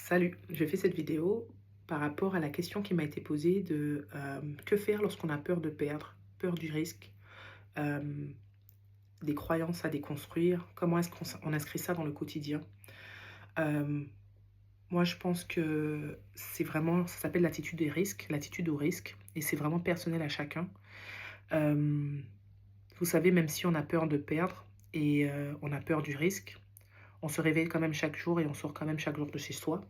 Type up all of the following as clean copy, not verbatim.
Salut, je fais cette vidéo par rapport à la question qui m'a été posée de que faire lorsqu'on a peur de perdre, peur du risque, euh, des croyances à déconstruire, comment est-ce qu'on inscrit ça dans le quotidien. Euh, Moi, je pense que c'est vraiment, ça s'appelle l'attitude des risques, l'attitude au risque, et c'est vraiment personnel à chacun. Euh, Vous savez, même si on a peur de perdre et on a peur du risque, on se réveille quand même chaque jour et on sort quand même chaque jour de chez soi.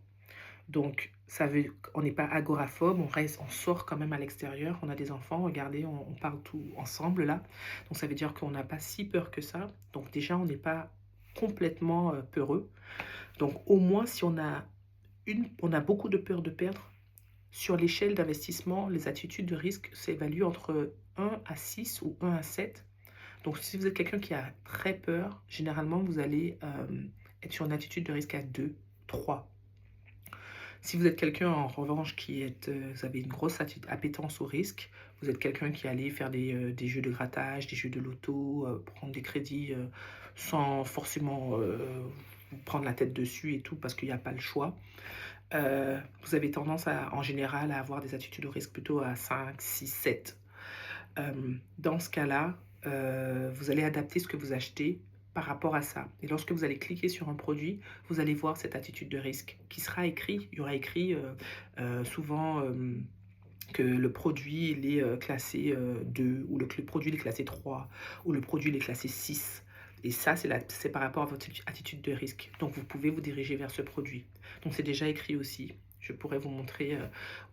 Donc, ça veut on n'est pas agoraphobe, on sort quand même à l'extérieur, on a des enfants, regardez, on parle tout ensemble là. Donc, ça veut dire qu'on n'a pas si peur que ça. Donc, déjà, on n'est pas complètement peureux. Donc, au moins, si on a beaucoup de peur de perdre, sur l'échelle d'investissement, les attitudes de risque s'évaluent entre 1 à 6 ou 1 à 7. Donc, si vous êtes quelqu'un qui a très peur, généralement, vous allez être sur une attitude de risque à 2, 3. Si vous êtes quelqu'un en revanche vous avez une grosse appétence au risque, vous êtes quelqu'un qui allait faire des jeux de grattage, des jeux de loto, prendre des crédits sans forcément vous prendre la tête dessus et tout parce qu'il n'y a pas le choix. Vous avez tendance en général à avoir des attitudes au risque plutôt à 5, 6, 7. Dans ce cas-là, vous allez adapter ce que vous achetez par rapport à ça. Et lorsque vous allez cliquer sur un produit, vous allez voir cette attitude de risque qui sera écrit. Il y aura écrit souvent que le produit il est classé 2, ou le produit il est classé 3, ou le produit il est classé 6. Et ça, c'est par rapport à votre attitude de risque. Donc, vous pouvez vous diriger vers ce produit. Donc, c'est déjà écrit aussi. Je pourrais vous montrer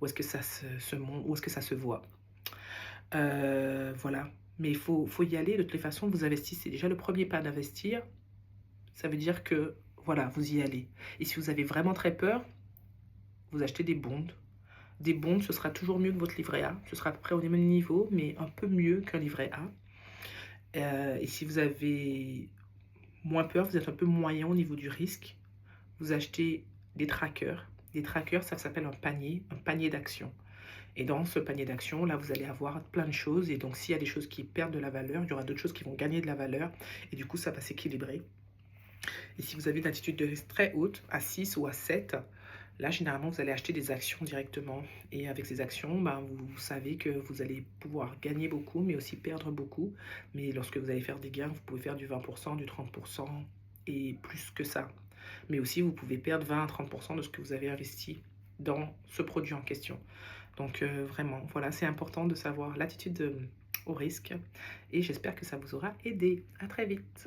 où est-ce que où est-ce que ça se voit. Voilà. Mais il faut y aller. De toutes les façons, vous investissez. Déjà, le premier pas d'investir, ça veut dire que, voilà, vous y allez. Et si vous avez vraiment très peur, vous achetez des bonds. Des bonds, ce sera toujours mieux que votre livret A. Ce sera à peu près au même niveau, mais un peu mieux qu'un livret A. Et si vous avez moins peur, vous êtes un peu moyen au niveau du risque, vous achetez des trackers. Des trackers, ça s'appelle un panier d'actions. Et dans ce panier d'actions, là, vous allez avoir plein de choses. Et donc, s'il y a des choses qui perdent de la valeur, il y aura d'autres choses qui vont gagner de la valeur. Et du coup, ça va s'équilibrer. Et si vous avez une attitude de risque très haute, à 6 ou à 7, là, généralement, vous allez acheter des actions directement. Et avec ces actions, ben, vous savez que vous allez pouvoir gagner beaucoup, mais aussi perdre beaucoup. Mais lorsque vous allez faire des gains, vous pouvez faire du 20%, du 30% et plus que ça. Mais aussi, vous pouvez perdre 20 à 30% de ce que vous avez investi dans ce produit en question. Donc vraiment, voilà, c'est important de savoir l'attitude au risque et j'espère que ça vous aura aidé. À très vite.